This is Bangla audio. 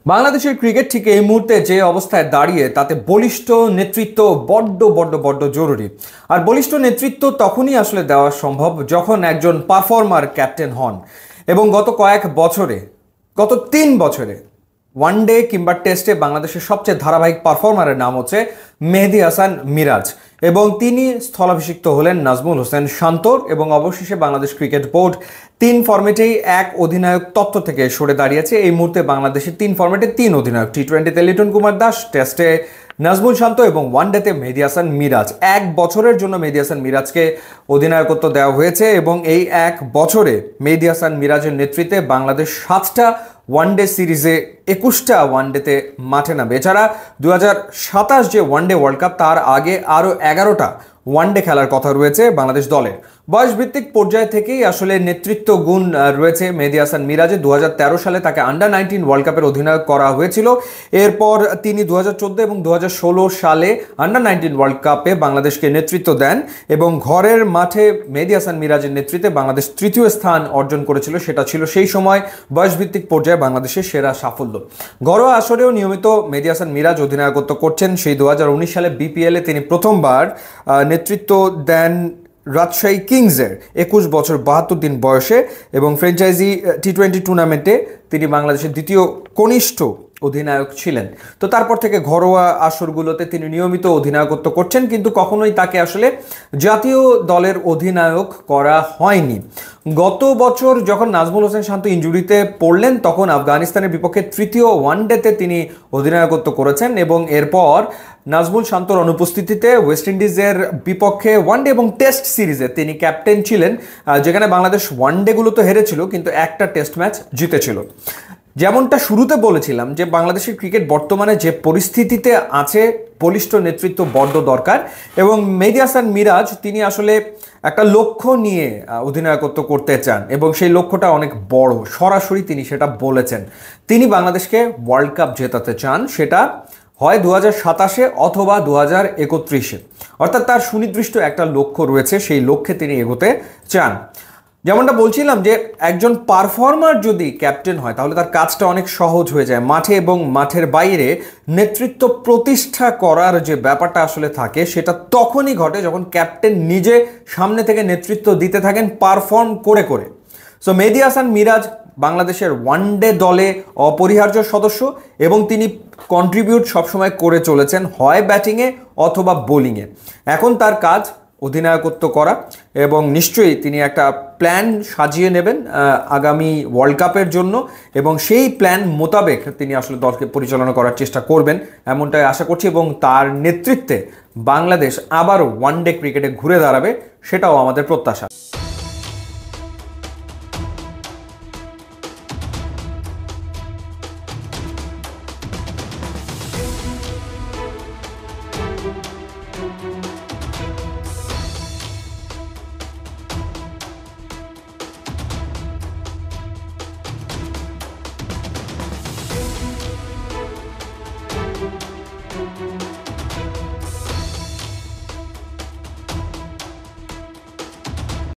বাংলাদেশের ক্রিকেট ঠিক এই মুহূর্তে যে অবস্থায় দাঁড়িয়ে তাতে বলিষ্ঠ নেতৃত্ব বড্ড বড্ড বড্ড জরুরি। আর বলিষ্ঠ নেতৃত্ব তখনই আসলে দেওয়া সম্ভব যখন একজন পারফর্মার ক্যাপ্টেন হন। এবং গত 3 বছরে ওয়ানডে কিংবা টেস্টে বাংলাদেশের সবচেয়ে ধারাবাহিক পারফর্মারের নাম হচ্ছে মেহেদী হাসান মিরাজ, এবং তিনি স্থলাভিষিক্ত হলেন নাজমুল হোসেন শান্তর। এবং অবশেষে বাংলাদেশ ক্রিকেট বোর্ড 3 ফরম্যাটেই এক অধিনায়ক তত্ত্ব থেকে সরে দাঁড়িয়েছে। এই মুহূর্তে বাংলাদেশের 3 ফরম্যাটে 3 অধিনায়ক, টি-20তে লিটন কুমার দাস, টেস্টে নাজমুল শান্ত এবং ওয়ানডেতে মেহেদী হাসান মিরাজ। 1 বছরের জন্য মেহেদী হাসান মিরাজকে অধিনায়কত্ব দেওয়া হয়েছে এবং এই 1 বছরে মেহেদী হাসান মিরাজের নেতৃত্বে বাংলাদেশ 7টা ওয়ানডে সিরিজে 21টা ওয়ানডেতে মাঠে নামবে। এছাড়া 2027 যে ওয়ানডে ওয়ার্ল্ড কাপ, তার আগে আরও 11টা ওয়ানডে খেলার কথা রয়েছে বাংলাদেশ দলের। বয়সভিত্তিক পর্যায় থেকেই আসলে নেতৃত্ব গুণ রয়েছে মেহেদী হাসান মিরাজে। 2013 সালে তাকে আন্ডার-19 ওয়ার্ল্ড কাপের অধিনায়ক করা হয়েছিল। এরপর তিনি 2014 এবং 2016 সালে আন্ডার-19 ওয়ার্ল্ড কাপে বাংলাদেশকে নেতৃত্ব দেন এবং ঘরের মাঠে মেহেদী হাসান মিরাজের নেতৃত্বে বাংলাদেশ 3য় স্থান অর্জন করেছিল। সেটা ছিল সেই সময় বয়সভিত্তিক পর্যায়ে বাংলাদেশের সেরা সাফল্য। ঘরোয়া আসরেও নিয়মিত মেহেদী হাসান মিরাজ অধিনায়কত্ব করছেন। সেই 2019 সালে বিপিএলে তিনি প্রথমবার নেতৃত্ব দেন রাজশাহী কিংসের 21 বছর 72 দিন বয়সে, এবং ফ্র্যাঞ্চাইজি টি-20 টুর্নামেন্টে তিনি বাংলাদেশের দ্বিতীয় কনিষ্ঠ অধিনায়ক ছিলেন। তো তারপর থেকে ঘরোয়া আসরগুলোতে তিনি নিয়মিত অধিনায়কত্ব করছেন, কিন্তু কখনোই তাকে আসলে জাতীয় দলের অধিনায়ক করা হয়নি। গত বছর যখন নাজমুল হোসেন শান্ত ইনজুরিতে পড়লেন, তখন আফগানিস্তানের বিপক্ষে 3য় ওয়ানডেতে তিনি অধিনায়কত্ব করেছেন এবং এরপর নাজমুল শান্তর অনুপস্থিতিতে ওয়েস্ট ইন্ডিজের বিপক্ষে ওয়ানডে এবং টেস্ট সিরিজে তিনি ক্যাপ্টেন ছিলেন, যেখানে বাংলাদেশ ওয়ানডেগুলো তো হেরেছিল কিন্তু একটা টেস্ট ম্যাচ জিতেছিল। যেমনটা শুরুতে বলেছিলাম যে বাংলাদেশের ক্রিকেট বর্তমানে যে পরিস্থিতিতে আছে, বলিষ্ঠ নেতৃত্ব বড্ড দরকার। এবং মেহেদী হাসান মিরাজ তিনি আসলে একটা লক্ষ্য নিয়ে অধিনায়কত্ব করতে চান এবং সেই লক্ষ্যটা অনেক বড়। সরাসরি তিনি সেটা বলেছেন, তিনি বাংলাদেশকে ওয়ার্ল্ড কাপ জেতাতে চান। সেটা হয় 2027 অথবা 2031, অর্থাৎ তার সুনির্দিষ্ট একটা লক্ষ্য রয়েছে, সেই লক্ষ্যে তিনি এগোতে চান। যেমনটা বলছিলাম যে একজন পারফর্মার যদি ক্যাপ্টেন হয় তাহলে তার কাজটা অনেক সহজ হয়ে যায়। মাঠে এবং মাঠের বাইরে নেতৃত্ব প্রতিষ্ঠা করার যে ব্যাপারটা আসলে থাকে, সেটা তখনই ঘটে যখন ক্যাপ্টেন নিজে সামনে থেকে নেতৃত্ব দিতে থাকেন পারফর্ম করে করে। সো মেহেদী হাসান মিরাজ বাংলাদেশের ওয়ানডে দলে অপরিহার্য সদস্য এবং তিনি কন্ট্রিবিউট সবসময় করে চলেছেন, হয় ব্যাটিংয়ে অথবা বোলিংয়ে। এখন তার কাজ অধিনায়কত্ব করা, এবং নিশ্চয়ই তিনি একটা প্ল্যান সাজিয়ে নেবেন আগামী ওয়ার্ল্ড কাপের জন্য, এবং সেই প্ল্যান মোতাবেক তিনি আসলে দলকে পরিচালনা করার চেষ্টা করবেন এমনটাই আশা করছি। এবং তার নেতৃত্বে বাংলাদেশ আবারও ওয়ানডে ক্রিকেটে ঘুরে দাঁড়াবে, সেটাও আমাদের প্রত্যাশা।